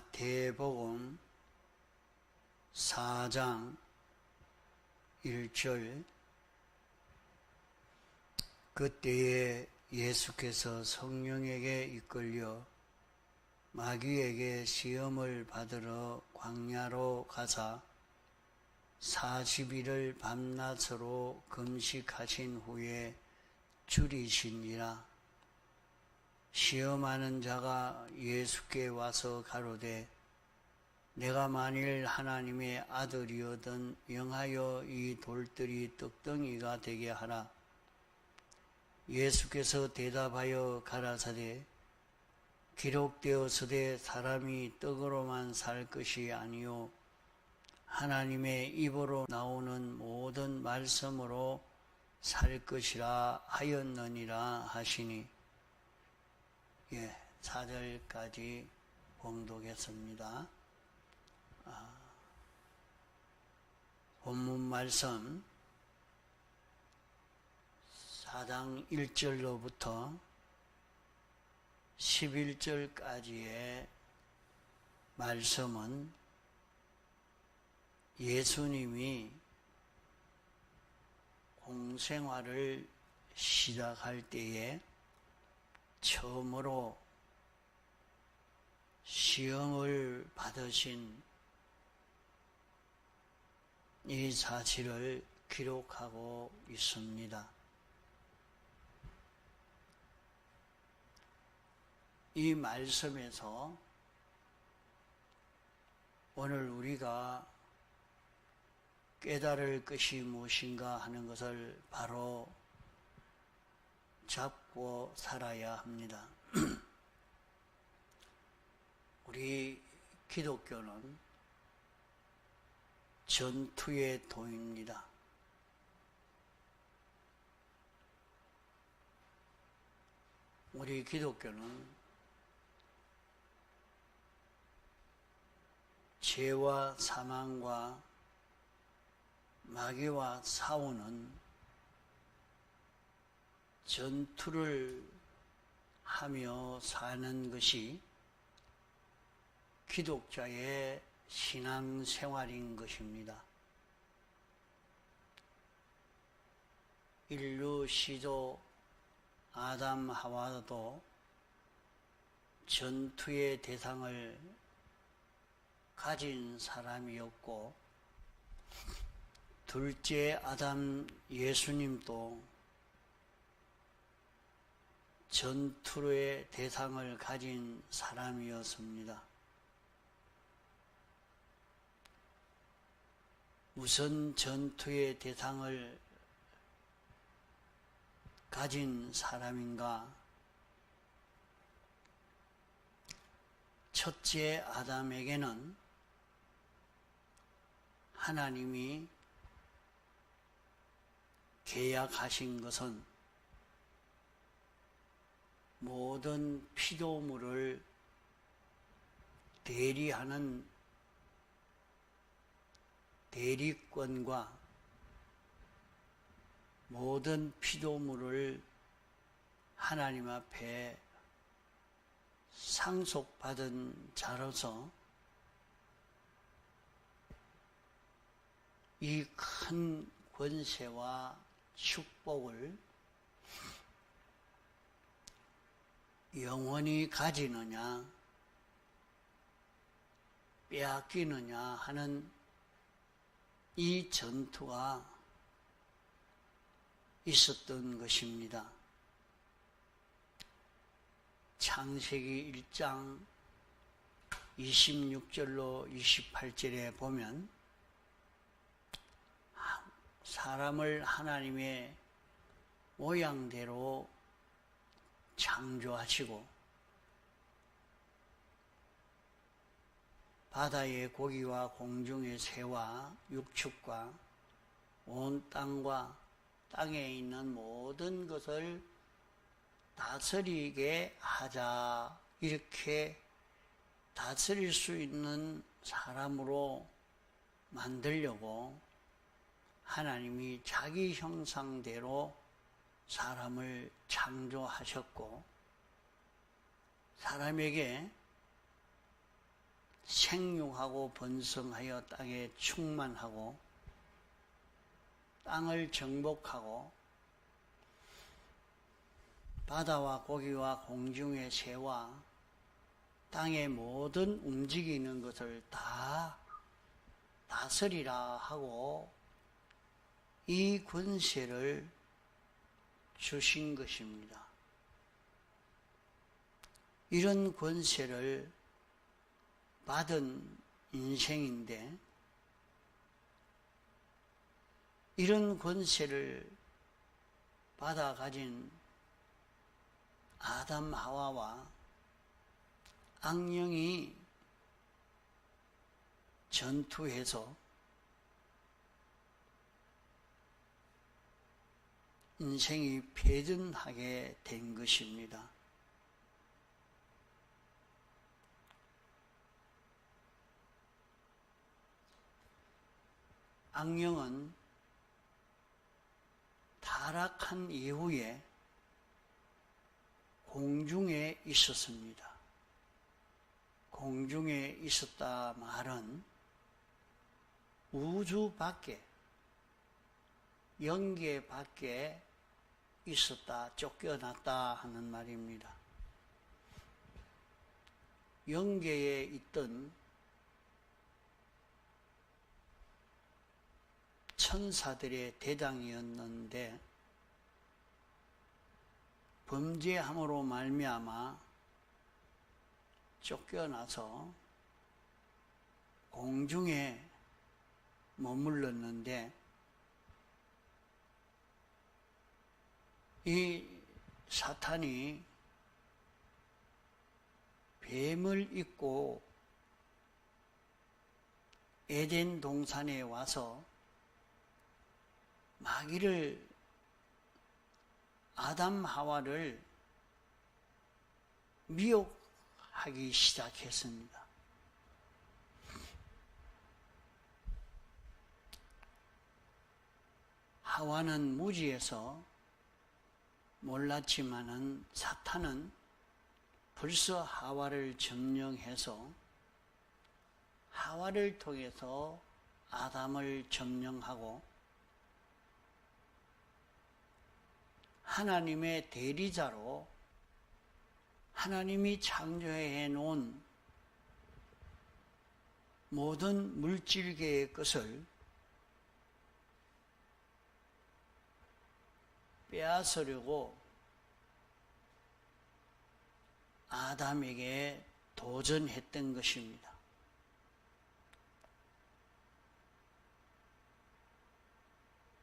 마태복음 4장 1절. 그때에 예수께서 성령에게 이끌려 마귀에게 시험을 받으러 광야로 가사 40일을 밤낮으로 금식하신 후에 줄이시니라. 시험하는 자가 예수께 와서 가로되 내가 만일 하나님의 아들이거든 명하여 이 돌들이 떡덩이가 되게 하라. 예수께서 대답하여 가라사대 기록되었으되 사람이 떡으로만 살 것이 아니요 하나님의 입으로 나오는 모든 말씀으로 살 것이라 하였느니라 하시니. 4절까지 봉독했습니다. 본문 말씀 4장 1절로부터 11절까지의 말씀은 예수님이 공생활을 시작할 때에 처음으로 시험을 받으신 이 사실을 기록하고 있습니다. 이 말씀에서 오늘 우리가 깨달을 것이 무엇인가 하는 것을 바로 잡고 살아야 합니다. 우리 기독교는 전투의 도입니다. 우리 기독교는 죄와 사망과 마귀와 싸우는 전투를 하며 사는 것이 기독자의 신앙생활인 것입니다. 인류 시조 아담 하와도 전투의 대상을 가진 사람이었고 둘째 아담 예수님도 전투의 대상을 가진 사람이었습니다. 무슨 전투의 대상을 가진 사람인가? 첫째 아담에게는 하나님이 계약하신 것은 모든 피조물을 대리하는 대리권과 모든 피조물을 하나님 앞에 상속받은 자로서 이 큰 권세와 축복을 영원히 가지느냐 빼앗기느냐 하는 이 전투가 있었던 것입니다. 창세기 1장 26절로 28절에 보면 사람을 하나님의 모양대로 창조하시고 바다의 고기와 공중의 새와 육축과 온 땅과 땅에 있는 모든 것을 다스리게 하자, 이렇게 다스릴 수 있는 사람으로 만들려고 하나님이 자기 형상대로 사람을 창조하셨고 사람에게 생육하고 번성하여 땅에 충만하고 땅을 정복하고 바다와 고기와 공중의 새와 땅의 모든 움직이는 것을 다 다스리라 하고 이 권세를 주신 것입니다. 이런 권세를 받은 인생인데 이런 권세를 받아 가진 아담 하와와 악령이 전투해서 인생이 패전하게 된 것입니다. 악령은 타락한 이후에 공중에 있었습니다. 공중에 있었다 말은 우주 밖에, 영계 밖에 있었다, 쫓겨났다 하는 말입니다. 영계에 있던 천사들의 대장이었는데 범죄함으로 말미암아 쫓겨나서 공중에 머물렀는데 이 사탄이 뱀을 입고 에덴 동산에 와서 마귀를 아담 하와를 미혹하기 시작했습니다. 하와는 무지해서 몰랐지만은 사탄은 벌써 하와를 점령해서 하와를 통해서 아담을 점령하고 하나님의 대리자로 하나님이 창조해 놓은 모든 물질계의 것을 빼앗으려고 아담에게 도전했던 것입니다.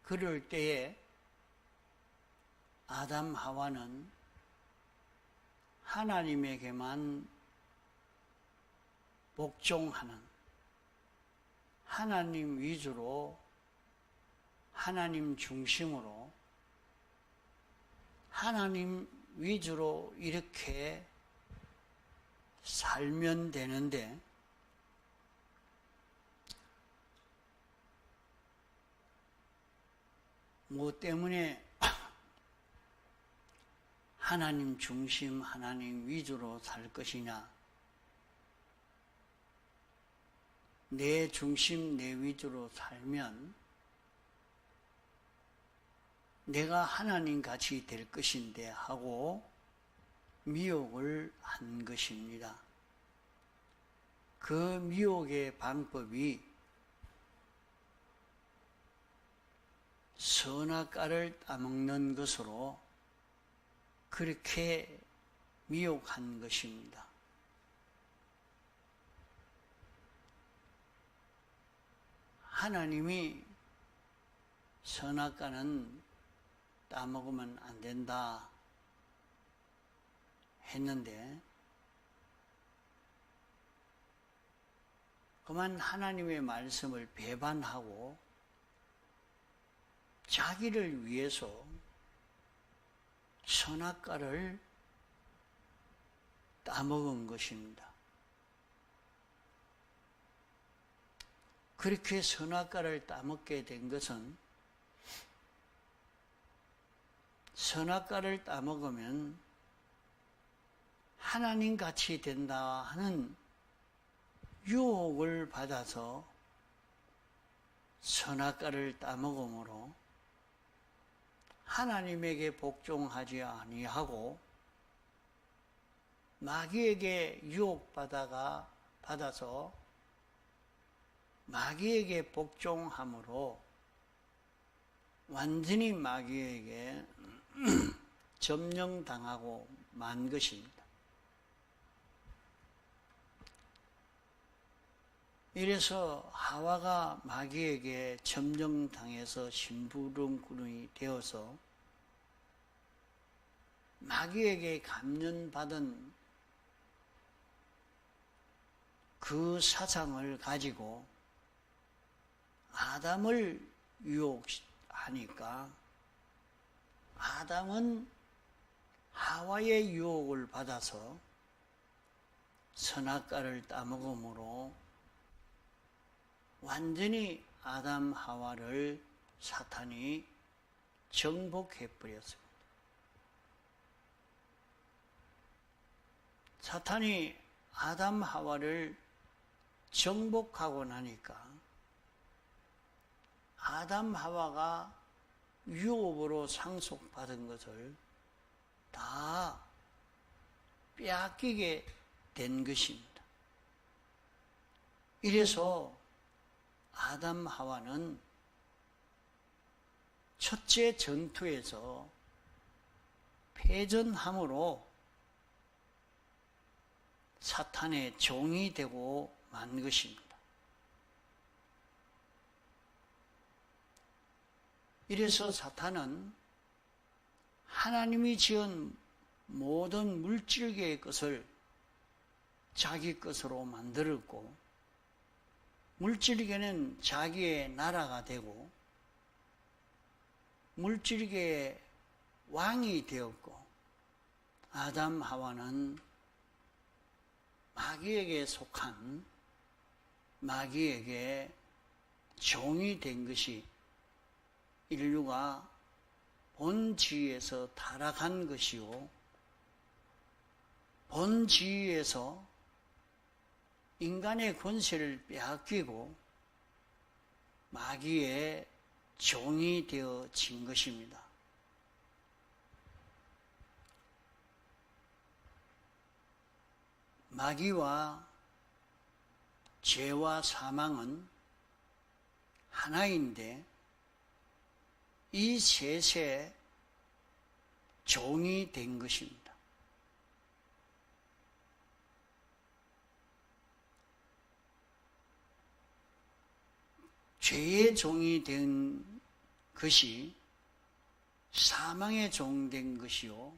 그럴 때에 아담 하와는 하나님에게만 복종하는, 하나님 위주로, 하나님 중심으로, 하나님 위주로 이렇게 살면 되는데 뭐 때문에 하나님 중심, 하나님 위주로 살 것이냐? 내 중심, 내 위주로 살면 내가 하나님 같이 될 것인데 하고 미혹을 한 것입니다. 그 미혹의 방법이 선악과를 따먹는 것으로 그렇게 미혹한 것입니다. 하나님이 선악과는 따먹으면 안 된다 했는데 그만 하나님의 말씀을 배반하고 자기를 위해서 선악과를 따먹은 것입니다. 그렇게 선악과를 따먹게 된 것은 선악과를 따먹으면 하나님 같이 된다 하는 유혹을 받아서 선악과를 따먹음으로 하나님에게 복종하지 아니하고 마귀에게 유혹받아서 마귀에게 복종함으로 완전히 마귀에게 점령당하고 만 것입니다. 이래서 하와가 마귀에게 점령당해서 심부름꾼이 되어서 마귀에게 감련받은 그 사상을 가지고 아담을 유혹하니까 아담은 하와의 유혹을 받아서 선악과를 따먹음으로 완전히 아담 하와를 사탄이 정복해 버렸습니다. 사탄이 아담 하와를 정복하고 나니까 아담 하와가 유업으로 상속받은 것을 다 빼앗기게 된 것입니다. 이래서 아담 하와는 첫째 전투에서 패전함으로 사탄의 종이 되고 만 것입니다. 이래서 사탄은 하나님이 지은 모든 물질계의 것을 자기 것으로 만들었고 물질계는 자기의 나라가 되고 물질계의 왕이 되었고 아담 하와는 마귀에게 속한 마귀에게 종이 된 것이 인류가 본지위에서 타락한 것이요 본지위에서 인간의 권세를 빼앗기고 마귀의 종이 되어진 것입니다. 마귀와 죄와 사망은 하나인데 이 셋의 종이 된 것입니다. 죄의 종이 된 것이 사망의 종 된 것이요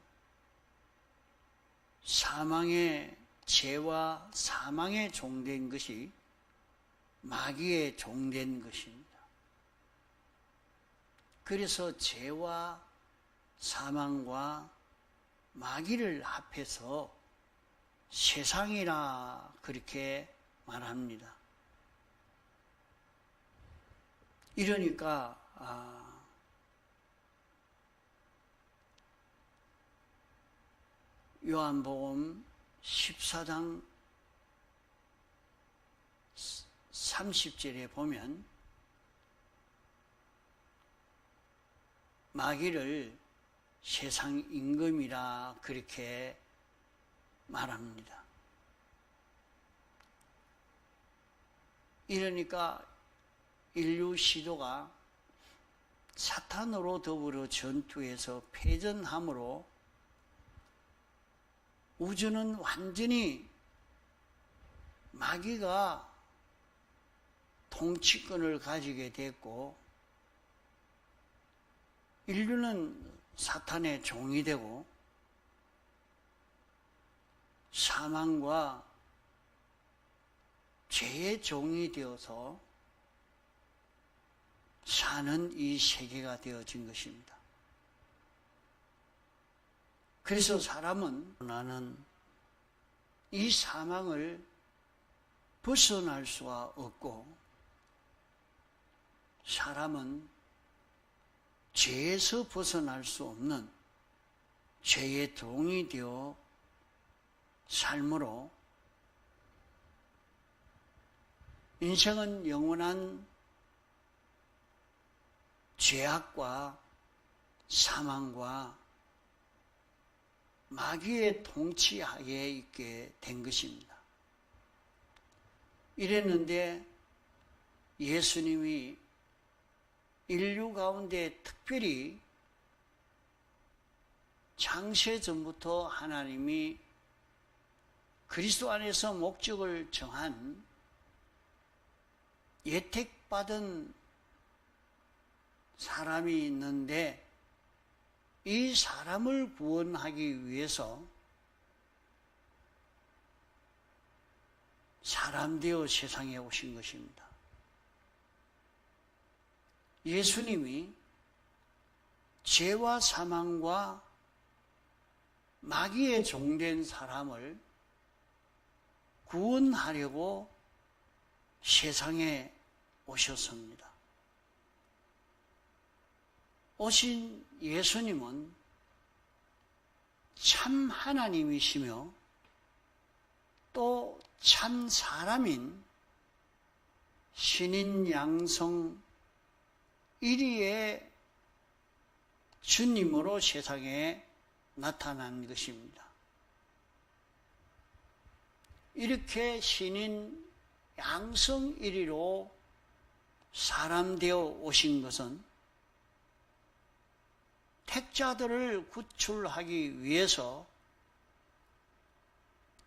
사망의 죄와 사망의 종 된 것이 마귀의 종 된 것입니다. 그래서 죄와 사망과 마귀를 합해서 세상이라 그렇게 말합니다. 이러니까 요한복음 14장 30절에 보면 마귀를 세상 임금이라 그렇게 말합니다. 이러니까 인류 시도가 사탄으로 더불어 전투해서 패전함으로 우주는 완전히 마귀가 통치권을 가지게 됐고 인류는 사탄의 종이 되고 사망과 죄의 종이 되어서 사는 이 세계가 되어진 것입니다. 그래서 사람은 나는 이 사망을 벗어날 수가 없고 사람은 죄에서 벗어날 수 없는 죄의 종이 되어 삶으로 인생은 영원한 죄악과 사망과 마귀의 통치하에 있게 된 것입니다. 이랬는데 예수님이 인류 가운데 특별히 창세 전부터 하나님이 그리스도 안에서 목적을 정한 예택받은 사람이 있는데 이 사람을 구원하기 위해서 사람 되어 세상에 오신 것입니다. 예수님이 죄와 사망과 마귀의 종된 사람을 구원하려고 세상에 오셨습니다. 오신 예수님은 참 하나님이시며 또 참 사람인 신인 양성 1위의 주님으로 세상에 나타난 것입니다. 이렇게 신인 양성 1위로 사람 되어 오신 것은 택자들을 구출하기 위해서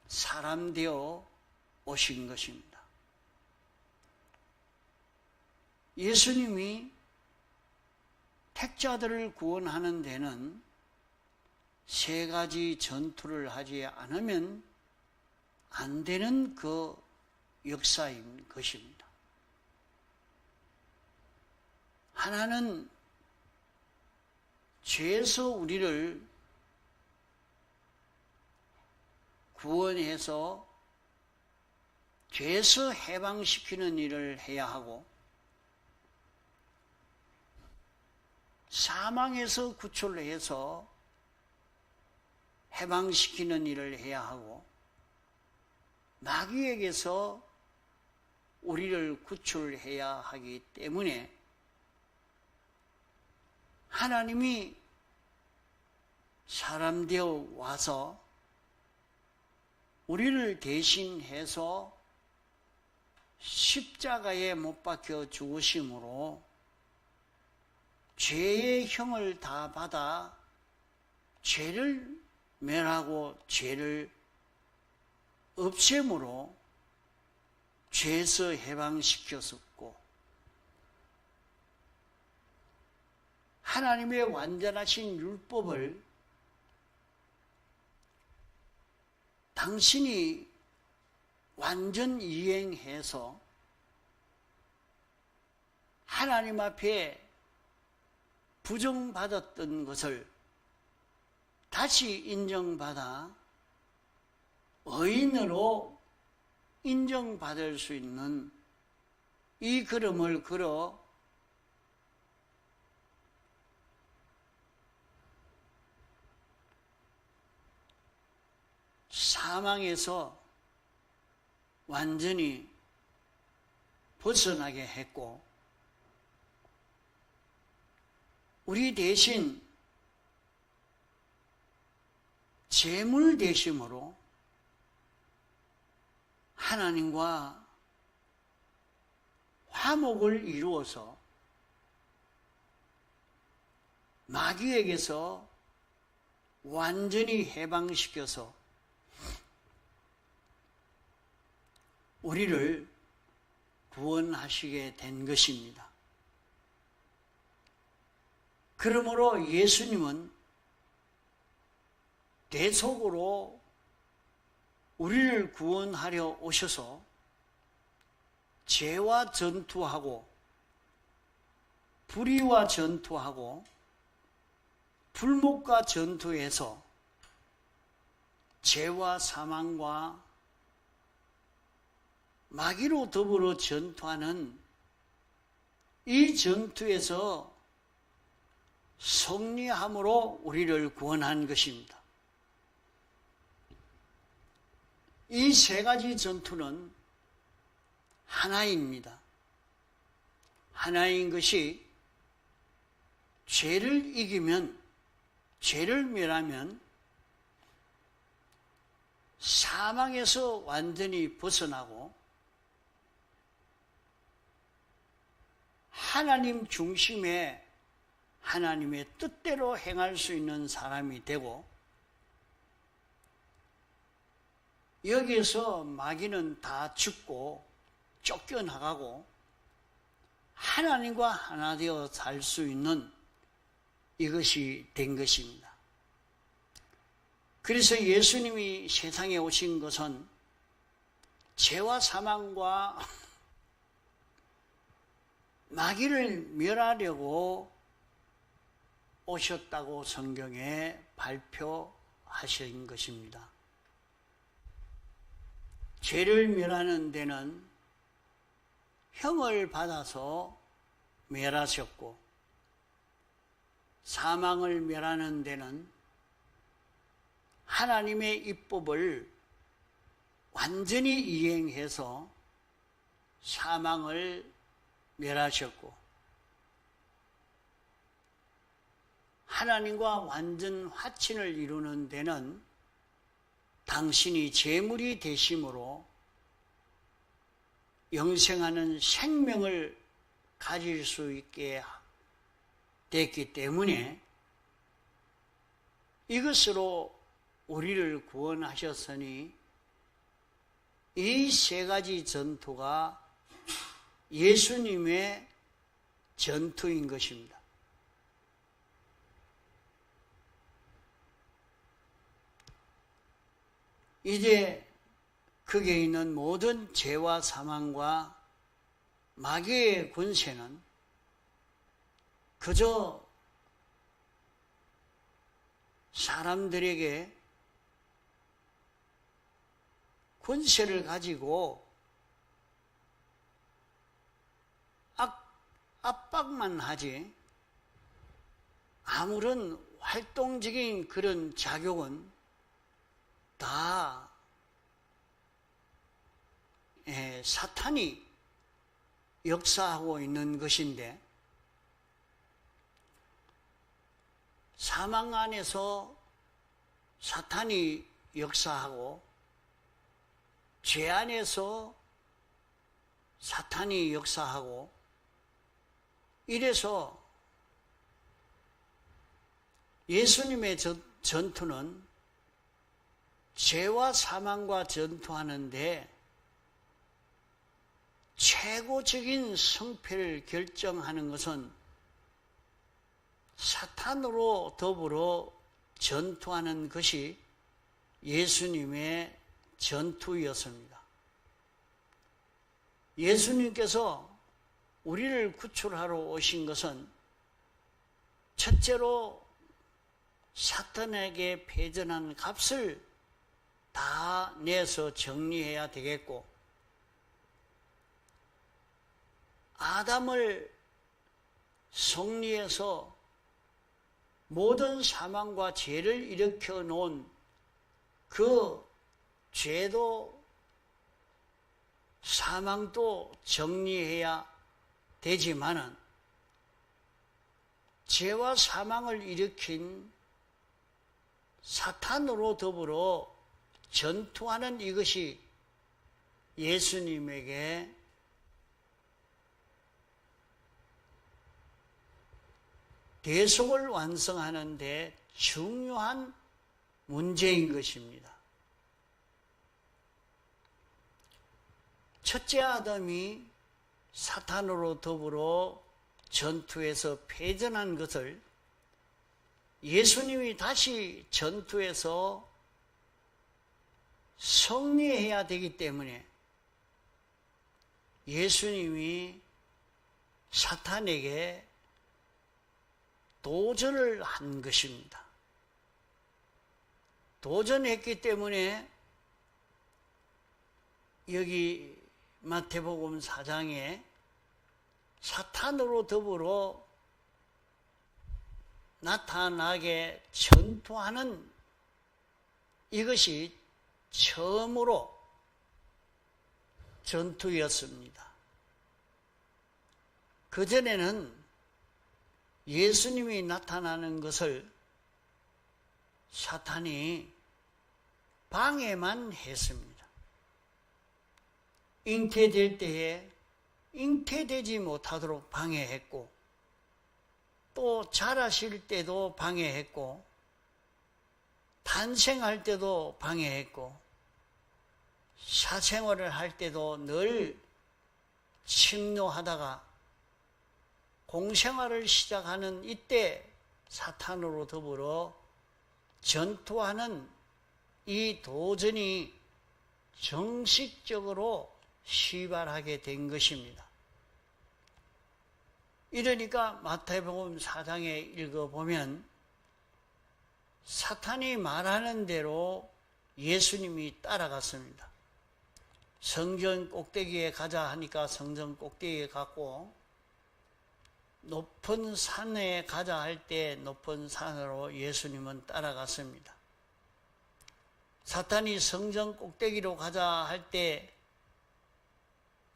사람 되어 오신 것입니다. 예수님이 택자들을 구원하는 데는 세 가지 전투를 하지 않으면 안 되는 그 역사인 것입니다. 하나는 죄에서 우리를 구원해서 죄에서 해방시키는 일을 해야 하고 사망에서 구출해서 해방시키는 일을 해야 하고 마귀에게서 우리를 구출해야 하기 때문에 하나님이 사람 되어 와서 우리를 대신해서 십자가에 못 박혀 죽으심으로 죄의 형을 다 받아 죄를 멸하고 죄를 없앰으로 죄에서 해방시켰었고 하나님의 완전하신 율법을 당신이 완전 이행해서 하나님 앞에 부정받았던 것을 다시 인정받아 의인으로 인정받을 수 있는 이 걸음을 걸어 사망에서 완전히 벗어나게 했고 우리 대신 제물 되심으로 하나님과 화목을 이루어서 마귀에게서 완전히 해방시켜서 우리를 구원하시게 된 것입니다. 그러므로 예수님은 대속으로 우리를 구원하려 오셔서 죄와 전투하고 불의와 전투하고 불목과 전투해서 죄와 사망과 마귀로 더불어 전투하는 이 전투에서 승리함으로 우리를 구원한 것입니다. 이 세 가지 전투는 하나입니다. 하나인 것이 죄를 이기면, 죄를 멸하면 사망에서 완전히 벗어나고 하나님 중심의 하나님의 뜻대로 행할 수 있는 사람이 되고, 여기에서 마귀는 다 죽고 쫓겨나가고 하나님과 하나 되어 살 수 있는 이것이 된 것입니다. 그래서 예수님이 세상에 오신 것은 죄와 사망과 마귀를 멸하려고 오셨다고 성경에 발표하신 것입니다. 죄를 멸하는 데는 형을 받아서 멸하셨고, 사망을 멸하는 데는 하나님의 율법을 완전히 이행해서 사망을 멸하셨고, 하나님과 완전 화친을 이루는 데는 당신이 제물이 되심으로 영생하는 생명을 가질 수 있게 됐기 때문에 이것으로 우리를 구원하셨으니 이 세 가지 전투가 예수님의 전투인 것입니다. 이제 거기에 있는 모든 죄와 사망과 마귀의 권세는 그저 사람들에게 권세를 가지고 압박만 하지 아무런 활동적인 그런 작용은 다 사탄이 역사하고 있는 것인데, 사망 안에서 사탄이 역사하고 죄 안에서 사탄이 역사하고, 이래서 예수님의 전투는 죄와 사망과 전투하는데 최고적인 승패를 결정하는 것은 사탄으로 더불어 전투하는 것이 예수님의 전투였습니다. 예수님께서 우리를 구출하러 오신 것은 첫째로 사탄에게 패전한 값을 다 내서 정리해야 되겠고, 아담을 성리해서 모든 사망과 죄를 일으켜 놓은 그 죄도 사망도 정리해야 되지만은, 죄와 사망을 일으킨 사탄으로 더불어 전투하는 이것이 예수님에게 대속을 완성하는 데 중요한 문제인 것입니다. 첫째 아담이 사탄으로 더불어 전투에서 패전한 것을 예수님이 다시 전투에서 승리해야 되기 때문에 예수님이 사탄에게 도전을 한 것입니다. 도전했기 때문에 여기 마태복음 4장에 사탄으로 더불어 나타나게 전투하는 이것이 처음으로 전투였습니다. 그전에는 예수님이 나타나는 것을 사탄이 방해만 했습니다. 잉태될 때에 잉태되지 못하도록 방해했고, 또 자라실 때도 방해했고, 탄생할 때도 방해했고, 사생활을 할 때도 늘 침노하다가 공생활을 시작하는 이때 사탄으로 더불어 전투하는 이 도전이 정식적으로 시발하게 된 것입니다. 이러니까 마태복음 4장에 읽어보면 사탄이 말하는 대로 예수님이 따라갔습니다. 성전 꼭대기에 가자 하니까 성전 꼭대기에 갔고, 높은 산에 가자 할 때 높은 산으로 예수님은 따라갔습니다. 사탄이 성전 꼭대기로 가자 할 때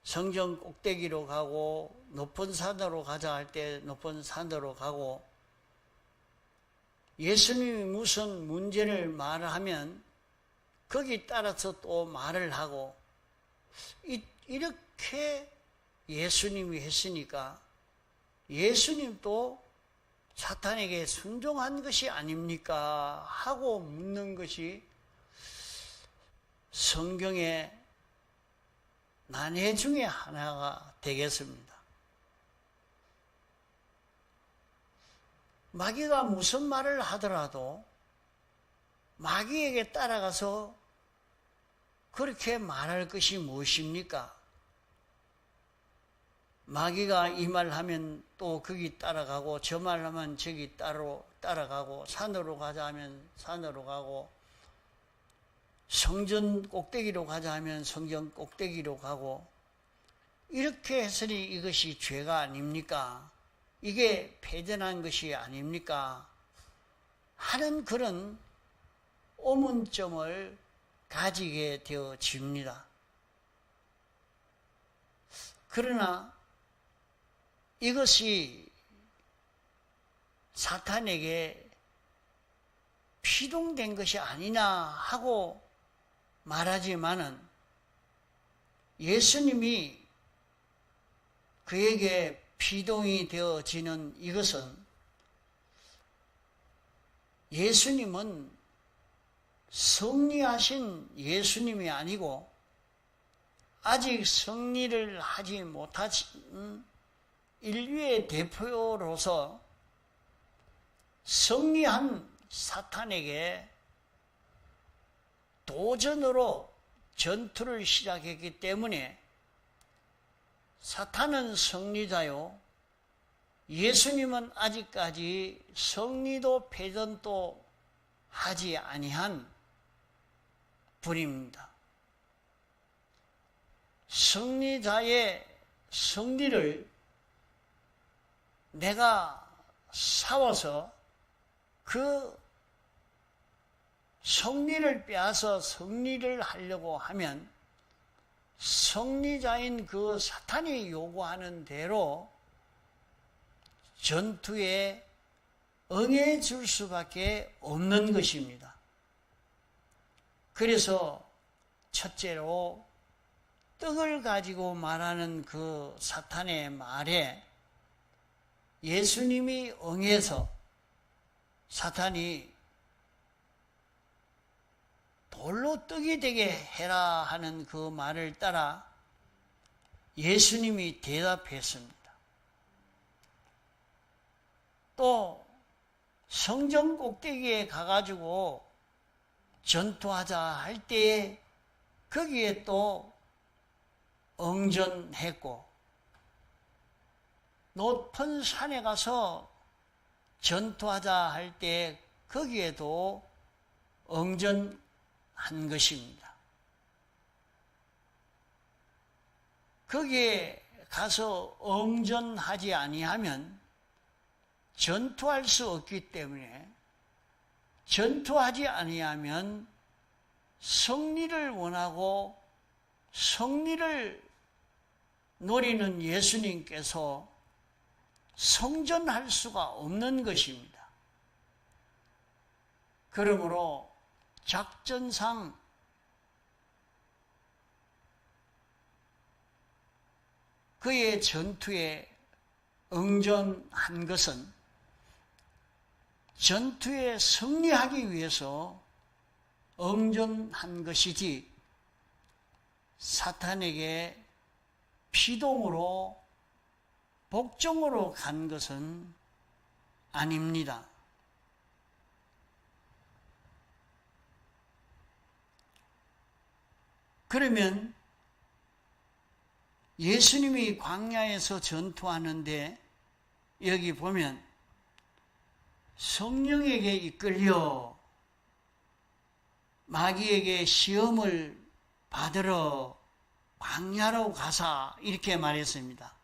성전 꼭대기로 가고, 높은 산으로 가자 할 때 높은 산으로 가고, 예수님이 무슨 문제를 말하면 거기 따라서 또 말을 하고, 이렇게 예수님이 했으니까 예수님도 사탄에게 순종한 것이 아닙니까? 하고 묻는 것이 성경의 난해 중에 하나가 되겠습니다. 마귀가 무슨 말을 하더라도 마귀에게 따라가서 그렇게 말할 것이 무엇입니까? 마귀가 이 말하면 또 거기 따라가고, 저 말하면 저기 따라가고, 산으로 가자 하면 산으로 가고, 성전 꼭대기로 가자 하면 성전 꼭대기로 가고, 이렇게 했으니 이것이 죄가 아닙니까? 이게 패전한 것이 아닙니까? 하는 그런 오문점을 가지게 되어집니다. 그러나 이것이 사탄에게 피동된 것이 아니냐 하고 말하지만은, 예수님이 그에게 피동이 되어지는 이것은, 예수님은 승리하신 예수님이 아니고 아직 승리를 하지 못하신 인류의 대표로서 승리한 사탄에게 도전으로 전투를 시작했기 때문에 사탄은 승리자요, 예수님은 아직까지 승리도 패전도 하지 아니한 분입니다. 승리자의 승리를 내가 싸워서 그 승리를 빼앗아 승리를 하려고 하면 승리자인 그 사탄이 요구하는 대로 전투에 응해줄 수밖에 없는 것입니다. 그래서 첫째로 떡을 가지고 말하는 그 사탄의 말에 예수님이 응해서 사탄이 돌로 떡이 되게 해라 하는 그 말을 따라 예수님이 대답했습니다. 또 성전 꼭대기에 가가지고 전투하자 할 때에 거기에 또 응전했고, 높은 산에 가서 전투하자 할 때 거기에도 응전한 것입니다. 거기에 가서 응전하지 아니하면 전투할 수 없기 때문에, 전투하지 아니하면 승리를 원하고 승리를 노리는 예수님께서 성전할 수가 없는 것입니다. 그러므로 작전상 그의 전투에 응전한 것은 전투에 승리하기 위해서 응전한 것이지 사탄에게 피동으로 복종으로 간 것은 아닙니다. 그러면 예수님이 광야에서 전투하는데 여기 보면 성령에게 이끌려 마귀에게 시험을 받으러 광야로 가사 이렇게 말했습니다.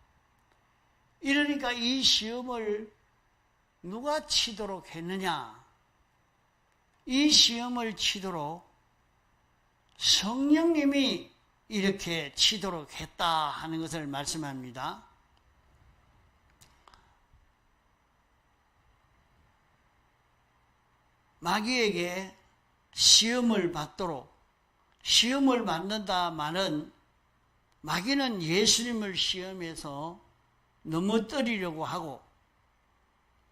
이러니까 이 시험을 누가 치도록 했느냐? 이 시험을 치도록 성령님이 이렇게 치도록 했다 하는 것을 말씀합니다. 마귀에게 시험을 받도록, 시험을 받는다 말은 마귀는 예수님을 시험해서 넘어뜨리려고 하고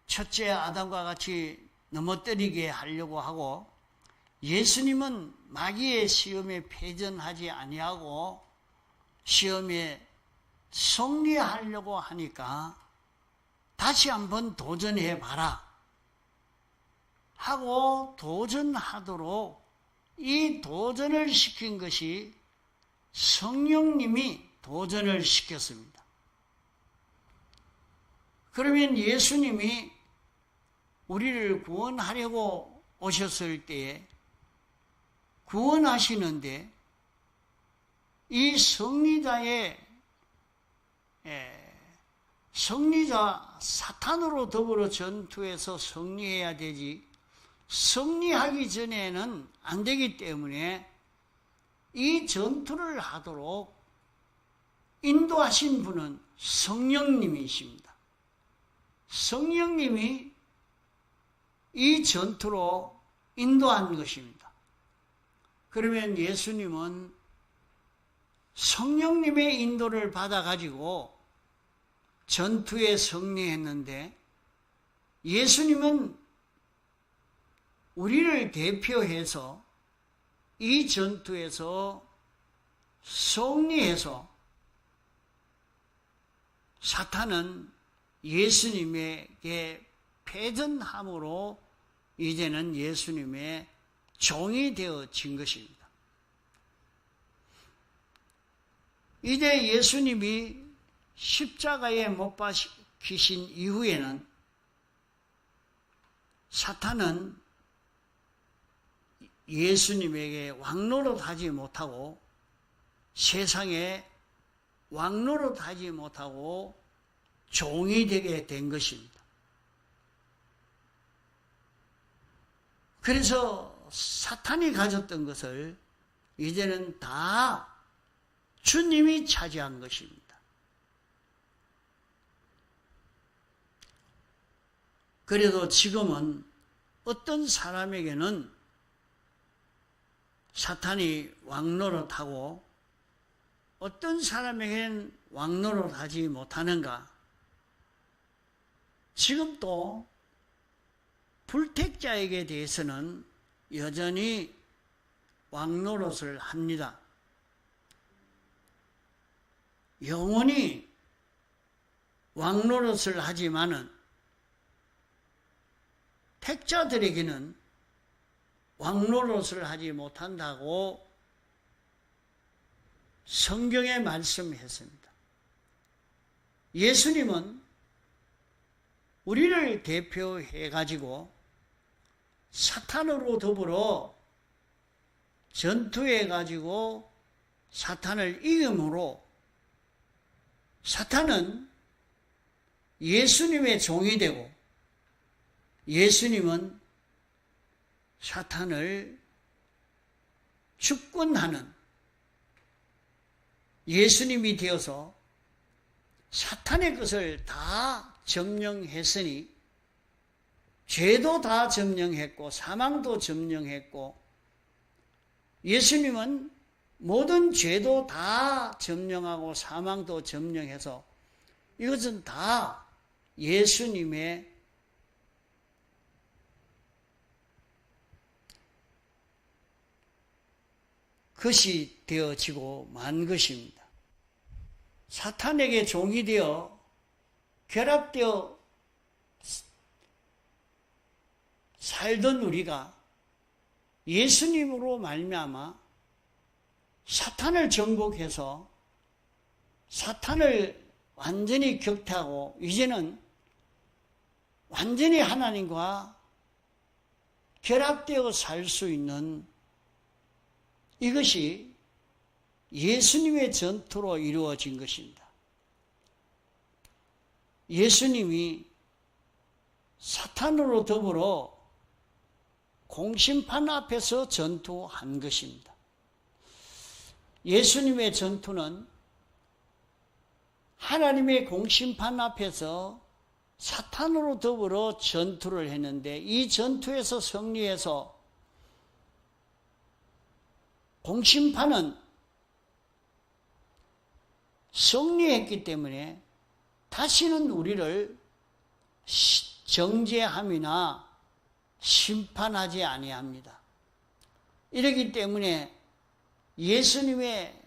첫째 아담과 같이 넘어뜨리게 하려고 하고 예수님은 마귀의 시험에 패전하지 아니하고 시험에 승리하려고 하니까 다시 한번 도전해 봐라 하고 도전하도록 이 도전을 시킨 것이 성령님이 도전을 시켰습니다. 그러면 예수님이 우리를 구원하려고 오셨을 때에 구원하시는데 이 승리자 사탄으로 더불어 전투에서 승리해야 되지 승리하기 전에는 안 되기 때문에 이 전투를 하도록 인도하신 분은 성령님이십니다. 성령님이 이 전투로 인도한 것입니다. 그러면 예수님은 성령님의 인도를 받아가지고 전투에 승리했는데 예수님은 우리를 대표해서 이 전투에서 승리해서 사탄은 예수님에게 패전함으로 이제는 예수님의 종이 되어진 것입니다. 이제 예수님이 십자가에 못 박히신 이후에는 사탄은 예수님에게 왕노릇하지 못하고 세상에 왕노릇하지 못하고 종이 되게 된 것입니다. 그래서 사탄이 가졌던 것을 이제는 다 주님이 차지한 것입니다. 그래도 지금은 어떤 사람에게는 사탄이 왕노릇하고 어떤 사람에게는 왕노릇하지 못하는가? 지금도 불택자에게 대해서는 여전히 왕노릇을 합니다. 영원히 왕노릇을 하지만은 택자들에게는 왕노릇을 하지 못한다고 성경에 말씀했습니다. 예수님은 우리를 대표해 가지고 사탄으로 더불어 전투해 가지고 사탄을 이김으로 사탄은 예수님의 종이 되고 예수님은 사탄을 주권하는 예수님이 되어서 사탄의 것을 다 점령했으니 죄도 다 점령했고 사망도 점령했고 예수님은 모든 죄도 다 점령하고 사망도 점령해서 이것은 다 예수님의 것이 되어지고 만 것입니다. 사탄에게 종이 되어 결합되어 살던 우리가 예수님으로 말미암아 사탄을 정복해서 사탄을 완전히 격퇴하고 이제는 완전히 하나님과 결합되어 살 수 있는 이것이 예수님의 전투로 이루어진 것입니다. 예수님이 사탄으로 더불어 공심판 앞에서 전투한 것입니다. 예수님의 전투는 하나님의 공심판 앞에서 사탄으로 더불어 전투를 했는데 이 전투에서 승리해서 공심판은 승리했기 때문에 다시는 우리를 정죄함이나 심판하지 아니합니다. 이렇기 때문에 예수님의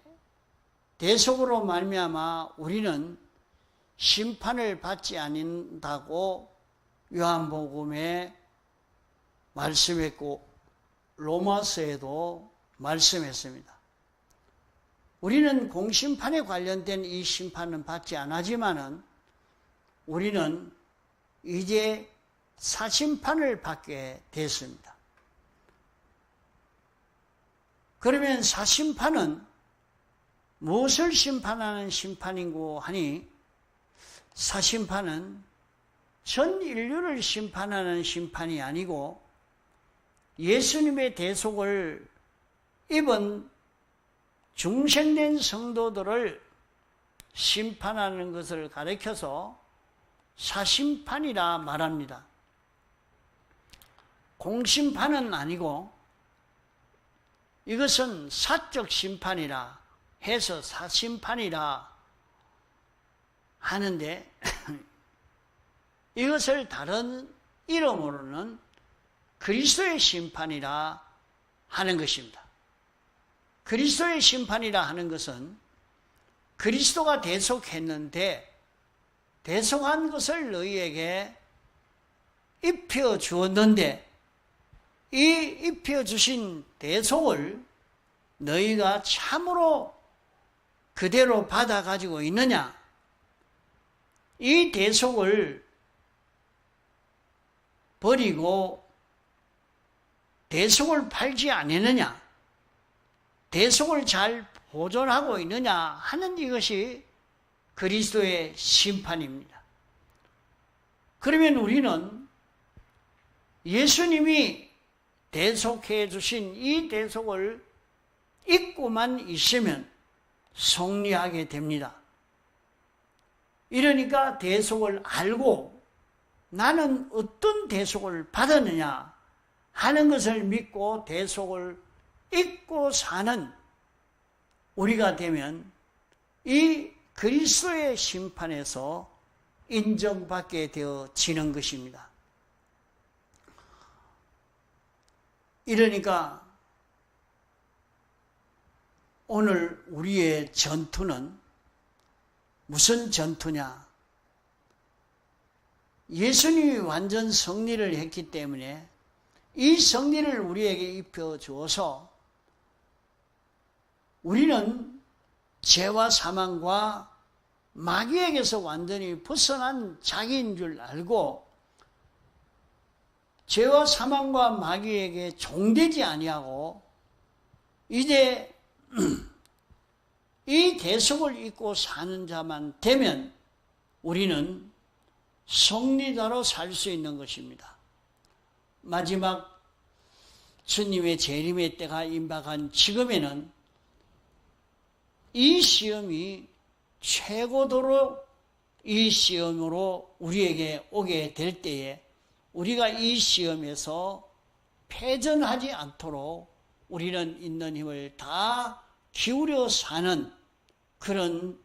대속으로 말미암아 우리는 심판을 받지 않는다고 요한복음에 말씀했고 로마서에도 말씀했습니다. 우리는 공심판에 관련된 이 심판은 받지 않았지만은 우리는 이제 사심판을 받게 됐습니다. 그러면 사심판은 무엇을 심판하는 심판인고 하니 사심판은 전 인류를 심판하는 심판이 아니고 예수님의 대속을 입은 중생된 성도들을 심판하는 것을 가리켜서 사심판이라 말합니다. 공심판은 아니고 이것은 사적 심판이라 해서 사심판이라 하는데 이것을 다른 이름으로는 그리스도의 심판이라 하는 것입니다. 그리스도의 심판이라 하는 것은 그리스도가 대속했는데 대속한 것을 너희에게 입혀 주었는데 이 입혀 주신 대속을 너희가 참으로 그대로 받아 가지고 있느냐? 이 대속을 버리고 대속을 팔지 않았느냐? 대속을 잘 보존하고 있느냐 하는 이것이 그리스도의 심판입니다. 그러면 우리는 예수님이 대속해 주신 이 대속을 잊고만 있으면 승리하게 됩니다. 이러니까 대속을 알고 나는 어떤 대속을 받았느냐 하는 것을 믿고 대속을 잊고 사는 우리가 되면 이 그리스도의 심판에서 인정받게 되어지는 것입니다. 이러니까 오늘 우리의 전투는 무슨 전투냐? 예수님이 완전 승리를 했기 때문에 이 승리를 우리에게 입혀주어서 우리는 죄와 사망과 마귀에게서 완전히 벗어난 자기인 줄 알고 죄와 사망과 마귀에게 종되지 아니하고 이제 이 대속을 잊고 사는 자만 되면 우리는 승리자로 살 수 있는 것입니다. 마지막 주님의 재림의 때가 임박한 지금에는 이 시험이 최고도로 이 시험으로 우리에게 오게 될 때에 우리가 이 시험에서 패전하지 않도록 우리는 있는 힘을 다 기울여 사는 그런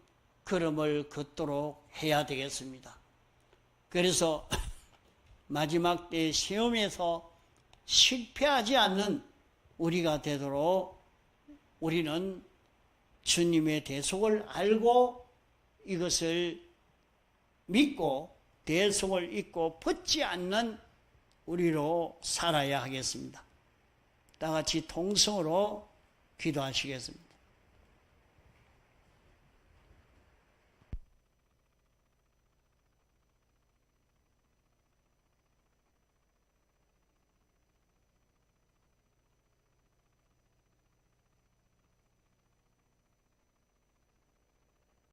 걸음을 걷도록 해야 되겠습니다. 그래서 마지막 때 시험에서 실패하지 않는 우리가 되도록 우리는 주님의 대속을 알고 이것을 믿고 대속을 잊고 벗지 않는 우리로 살아야 하겠습니다. 다 같이 통성으로 기도하시겠습니다.